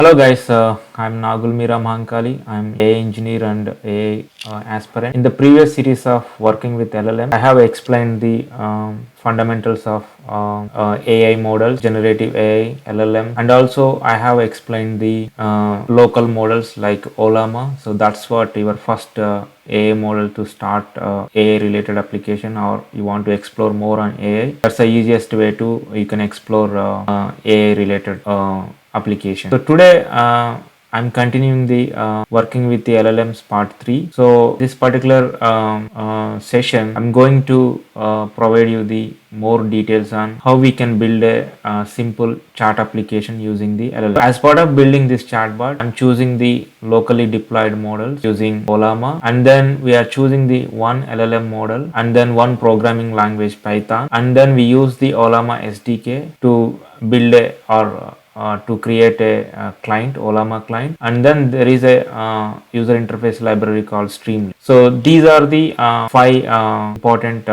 Hello guys, I'm Nagul Mira Mahankali. I'm AI engineer and AI aspirant. In the previous series of working with LLM, I have explained the fundamentals of AI models, generative AI, LLM, and also I have explained the local models like Ollama. So that's what your first AI model to start AI related application, or you want to explore more on AI. That's the easiest way to you can explore AI related application. So today I'm continuing the working with the LLMs part 3. So this particular session I'm going to provide you the more details on how we can build a simple chat application using the LLM. As part of building this chatbot, I'm choosing the locally deployed models using Ollama, and then we are choosing the one LLM model and then one programming language Python, and then we use the Ollama SDK to build a or to create a client, Ollama client, and then there is a user interface library called Streamlit. So these are the five important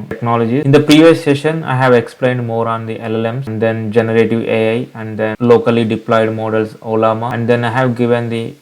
technologies. In the previous session, I have explained more on the LLMs and then generative AI and then locally deployed models Ollama, and then I have given the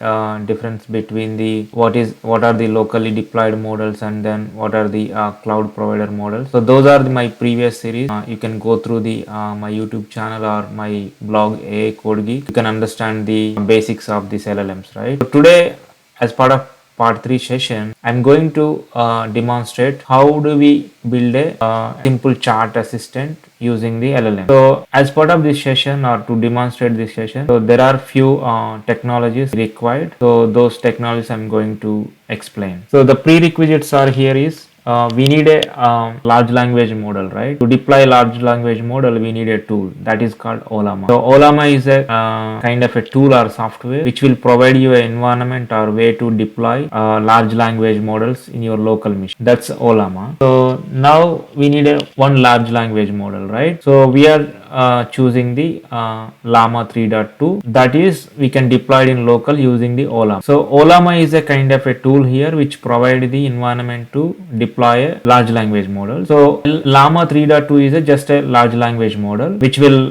difference between the what are the locally deployed models and then what are the cloud provider models. So those are my previous series. You can go through the my YouTube channel or my blog AI Code Geek. You can understand the basics of these LLMs, right? So today, as part of part 3 session, I'm going to demonstrate how do we build a simple chat assistant using the LLM. So as part of this session or to demonstrate this session, so there are few technologies required. So those technologies I'm going to explain. So the prerequisites are here is we need a large language model, right? To deploy large language model, we need a tool that is called Ollama. So Ollama is a kind of a tool or software which will provide you an environment or way to deploy large language models in your local machine. That's Ollama. So now we need a one large language model, right? So we are choosing the Llama 3.2, that is we can deploy it in local using the Ollama. So Ollama is a kind of a tool here which provide the environment to deploy a large language model. So Llama 3.2 is just a large language model which will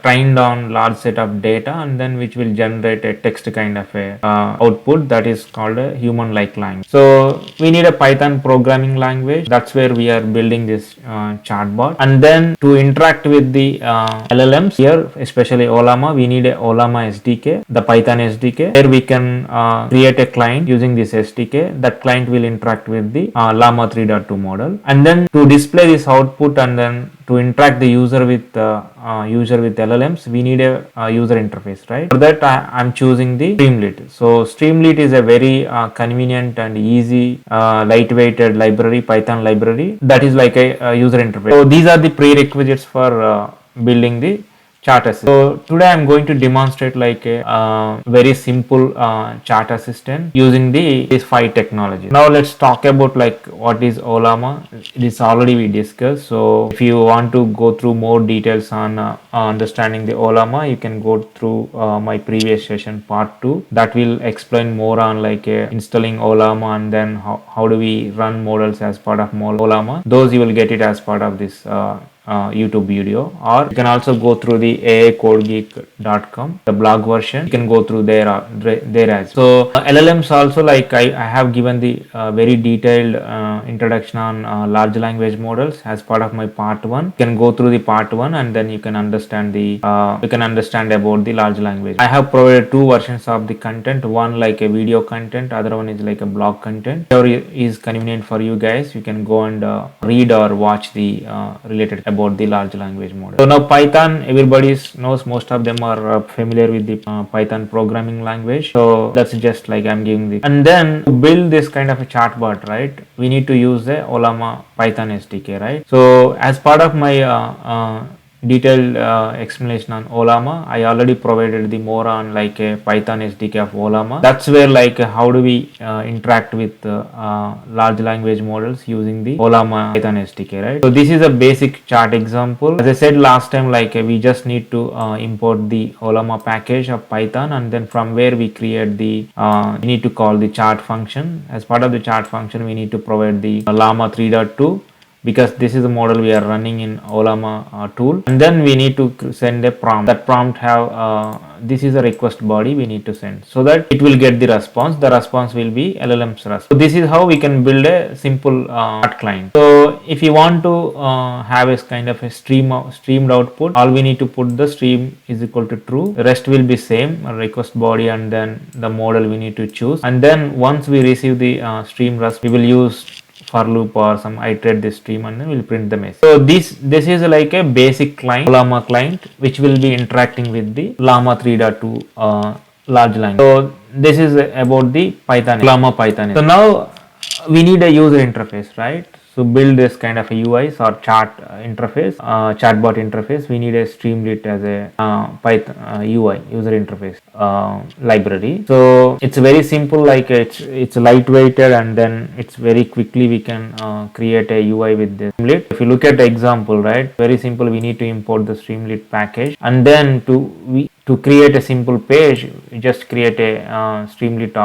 trained on large set of data and then which will generate a text kind of a output that is called a human like language. So we need a Python programming language. That's where we are building this chatbot, and then to interact with the LLMs here, especially Ollama, we need a Ollama SDK, the Python SDK, where we can create a client using this SDK. That client will interact with the Llama 3.2 model, and then to display this output and then to interact the user with LLMs, we need a user interface, right? For that, I'm choosing the Streamlit. So Streamlit is a very convenient and easy, lightweighted library, Python library that is like a user interface. So these are the prerequisites for building the chat assistant. So today I'm going to demonstrate like a very simple chat assistant using these five technologies. Now let's talk about like what is Ollama. This already we discussed. So if you want to go through more details on understanding the Ollama, you can go through my previous session part 2 that will explain more on like installing Ollama and then how do we run models as part of Ollama. Those you will get it as part of this YouTube video, or you can also go through the aicodegeek.com, the blog version. You can go through there as well. So LLMs also, like I have given the very detailed introduction on large language models as part of my part 1. You can go through the part 1 and then you can understand about the large language. I have provided two versions of the content, one like a video content, other one is like a blog content. Whatever is convenient for you guys, you can go and read or watch the related about the large language model. So now Python, everybody knows, most of them are familiar with the Python programming language. So that's just like I'm giving the, and then to build this kind of a chatbot, right, we need to use the Ollama Python SDK, right? So as part of my detailed explanation on Ollama, I already provided the more on like a Python SDK of Ollama. That's where like how do we interact with large language models using the Ollama Python SDK, right? So this is a basic chart example. As I said last time, like we just need to import the Ollama package of Python, and then from where we create the we need to call the chart function. As part of the chart function, we need to provide the Llama 3.2 because this is the model we are running in Ollama tool, and then we need to send a prompt. That prompt have this is a request body we need to send, so that it will get the response. The response will be LLM's response. So this is how we can build a simple chat client. So if you want to have a kind of a streamed output, all we need to put the stream is equal to true. The rest will be same, a request body, and then the model we need to choose. And then once we receive the stream response, we will use for loop or some iterate this stream, and then we'll print the message. So this is like a basic client, Ollama client, which will be interacting with the Llama 3.2 large language. So this is about the Python, Ollama Python. So now we need a user interface, right? So build this kind of a UIs or chat interface, chatbot interface. We need a Streamlit as a Python UI user interface library. So it's very simple, like it's lightweighted, and then it's very quickly we can create a UI with this Streamlit. If you look at the example, right, very simple. We need to import the Streamlit package, and then to create a simple page, we just create a Streamlit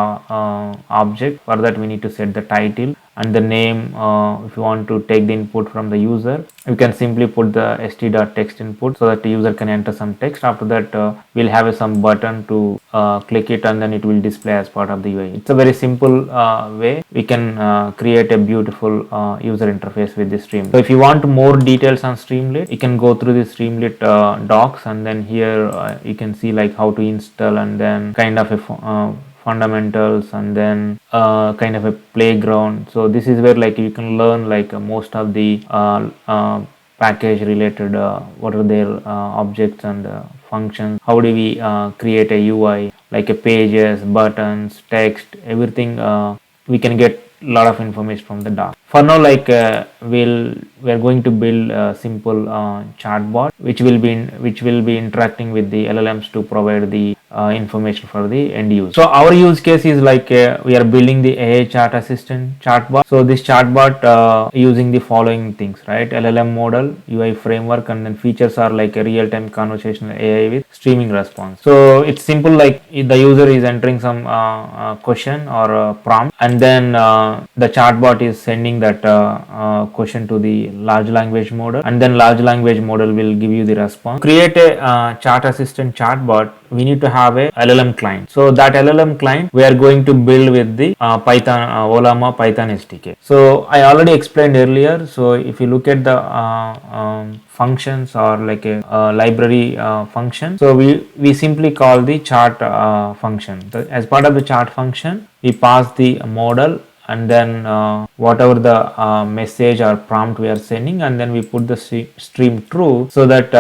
object. For that we need to set the title and the name. If you want to take the input from the user, you can simply put the st.text input so that the user can enter some text. After that we'll have some button to click it, and then it will display as part of the UI. It's a very simple way we can create a beautiful user interface with the Streamlit. So if you want more details on Streamlit, you can go through the Streamlit docs, and then here you can see like how to install, and then kind of a fundamentals, and then kind of a playground. So this is where like you can learn like most of the package related what are their objects and functions. How do we create a UI, like a pages, buttons, text, everything. We can get a lot of information from the doc. For now, like we're going to build a simple chatbot which will be interacting with the LLMs to provide the information for the end user. So our use case is like we are building the AI chat assistant chatbot. So this chatbot using the following things, right? LLM model, UI framework, and then features are like a real-time conversational AI with streaming response. So it's simple, like the user is entering some question or prompt, and then the chatbot is sending that question to the large language model, and then large language model will give you the response. To create a chat assistant chatbot, we need to have a LLM client. So that LLM client we are going to build with the Python Ollama Python SDK. So I already explained earlier. So if you look at the functions or like a library function, so we simply call the chat function. As part of the chat function, we pass the model, and then whatever the message or prompt we are sending, and then we put the stream true, so that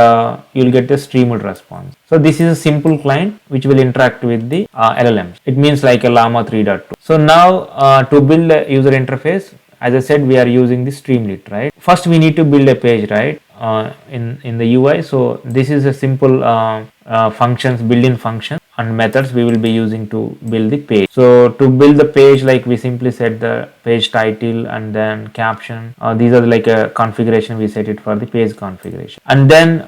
you'll get a streamed response. So this is a simple client which will interact with the LLMs. It means like a Llama 3.2. So now to build a user interface, as I said, we are using the Streamlit, right? First we need to build a page, right, in the UI. So this is a simple functions, built-in function and methods we will be using to build the page. So to build the page, like we simply set the page title and then caption. These are like a configuration, we set it for the page configuration, and then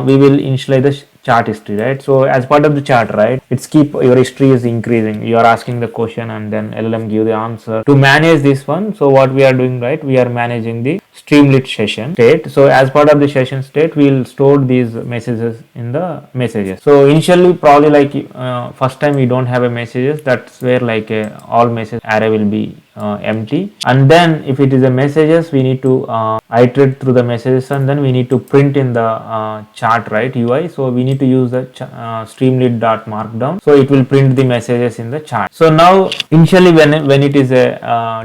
we will initialize the chart history, right? So as part of the chart, right, it's keep your history is increasing. You are asking the question and then LLM give the answer. To manage this one, so what we are doing, right, we are managing the Streamlit session state. So as part of the session state, we will store these messages in the messages. So initially probably like first time we don't have a messages, that's where like all message array will be empty, and then if it is a messages, we need to iterate through the messages, and then we need to print in the chart, right, UI. So we need to use the streamlit.markdown, so it will print the messages in the chart. So now initially when it is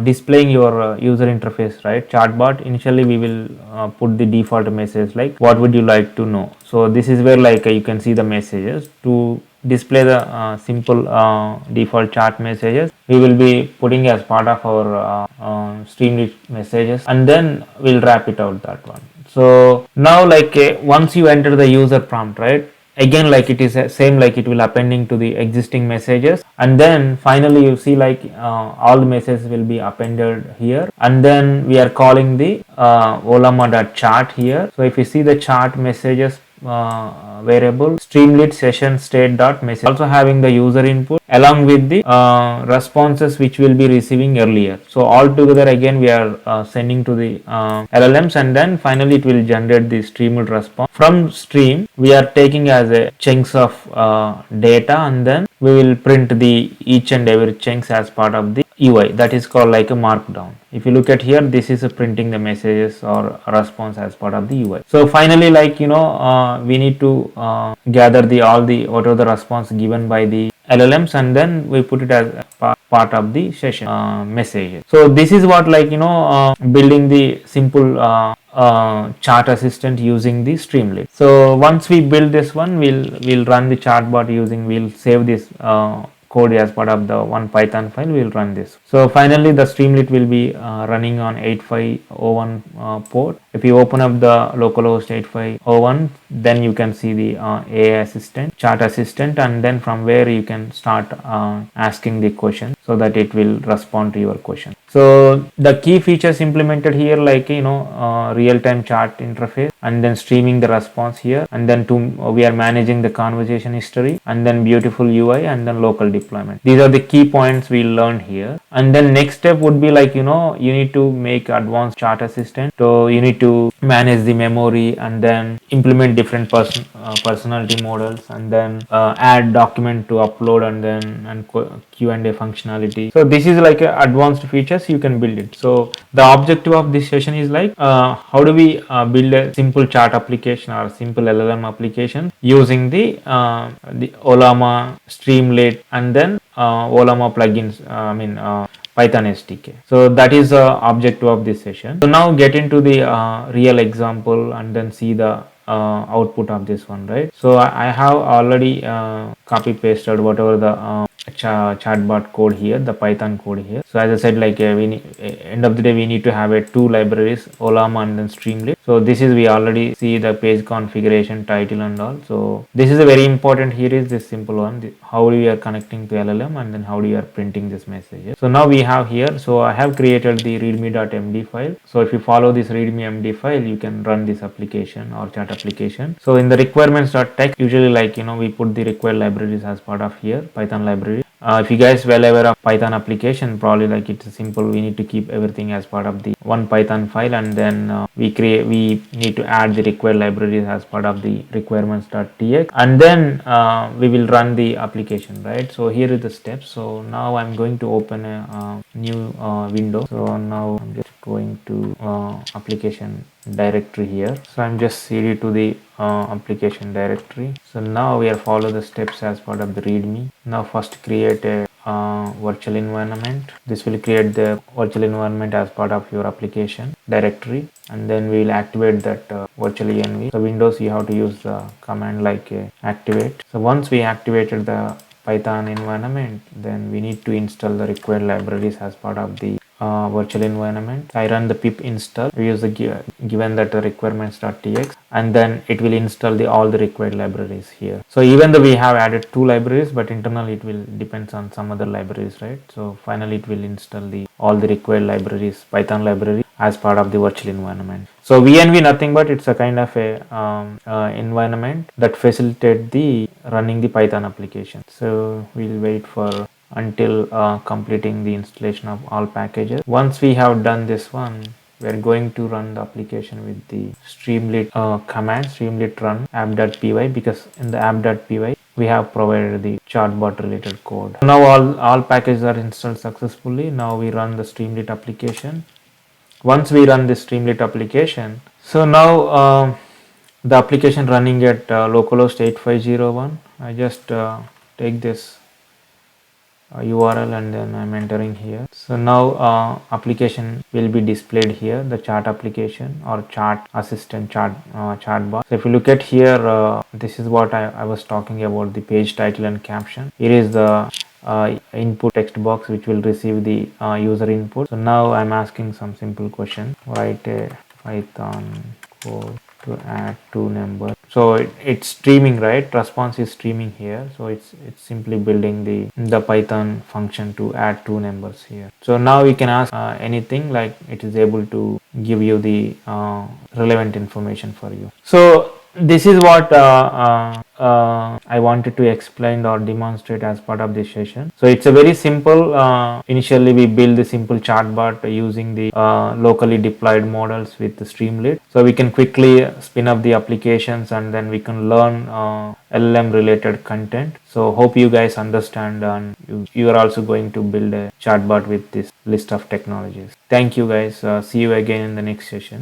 displaying your user interface, right, chatbot, initially we will put the default message like what would you like to know. So this is where like you can see the messages. To display the simple default chat messages, we will be putting as part of our Streamlit messages, and then we'll wrap it out that one. So now like once you enter the user prompt, right, again like it is same, like it will appending to the existing messages, and then finally you see like all the messages will be appended here, and then we are calling the Ollama.chart here. So if you see the chart messages variable Streamlit session state dot message, also having the user input along with the responses which will be receiving earlier. So all together again we are sending to the LLMs, and then finally it will generate the streamed response. From stream we are taking as a chunks of data, and then we will print the each and every chunks as part of the UI, that is called like a markdown. If you look at here, this is printing the messages or response as part of the UI. So finally, like we need to gather the all the what are the response given by the LLMs, and then we put it as part of the session messages. So this is what like building the simple chat assistant using the Streamlit. So once we build this one, we'll run the chatbot using, we'll save this code as part of the one Python file. We'll run this. So finally the Streamlit will be running on 8501 port. If you open up the localhost 8501, then you can see the AI assistant, chat assistant, and then from where you can start asking the question so that it will respond to your question. So the key features implemented here, like real-time chat interface, and then streaming the response here, and then we are managing the conversation history, and then beautiful UI, and then local deployment. These are the key points we learned here. And then next step would be like you need to make advanced chat assistant. So you need to manage the memory, and then implement different personality models, and then add document to upload, and then Q&A functionality. So this is like advanced features you can build it. So the objective of this session is like how do we build a simple chat application or simple LLM application using the Ollama, Streamlit, and then Ollama plugins, Python SDK. So that is the objective of this session. So now get into the real example and then see the output of this one, right? So I have already copy pasted whatever the chatbot code here, the Python code here. So as I said, like end of the day we need to have two libraries, Ollama and then Streamlit. So this is, we already see the page configuration, title and all. So this is a very important here is this simple one, how we are connecting to LLM, and then how we are printing this message. So now we have here, so I have created the readme.md file. So if you follow this readme.md file, you can run this application or chat application. So in the requirements.text, usually like we put the required libraries as part of here, Python library. If you guys well aware of Python application, probably like it's simple, we need to keep everything as part of the one Python file, and then we need to add the required libraries as part of the requirements.txt, and then we will run the application, right? So here is the steps. So now I'm going to open a new window. So now I'm just going to application directory here. So I'm just cd to the application directory. So now we are follow the steps as part of the readme. Now first create a virtual environment. This will create the virtual environment as part of your application directory, and then we will activate that virtual env. So Windows, you have to use the command like activate. So once we activated the Python environment, then we need to install the required libraries as part of the virtual environment. I run the pip install. We use the given that the requirements.txt, and then it will install all the required libraries here. So even though we have added two libraries, but internally it will depends on some other libraries, right? So finally it will install all the required libraries, Python library, as part of the virtual environment. So VNV nothing but it's a kind of a environment that facilitate the running the Python application. So we'll wait for until completing the installation of all packages. Once we have done this one, we are going to run the application with the Streamlit command, Streamlit run app.py, because in the app.py we have provided the chatbot related code. Now all packages are installed successfully. Now we run the Streamlit application. Once we run the Streamlit application, so now the application running at localhost 8501. I just take this URL and then I'm entering here. So now application will be displayed here, the chat application or chat assistant chatbot. So if you look at here, this is what I was talking about, the page title and caption. It is the input text box which will receive the user input. So now I'm asking some simple question. Write a Python code to add two numbers. So it's streaming, right? Response is streaming here. So it's simply building the Python function to add two numbers here. So now you can ask anything, like it is able to give you the relevant information for you. So this is what I wanted to explain or demonstrate as part of this session. So it's a very simple. Initially, we build the simple chatbot using the locally deployed models with the Streamlit. So we can quickly spin up the applications and then we can learn LLM related content. So hope you guys understand and you are also going to build a chatbot with this list of technologies. Thank you guys. See you again in the next session.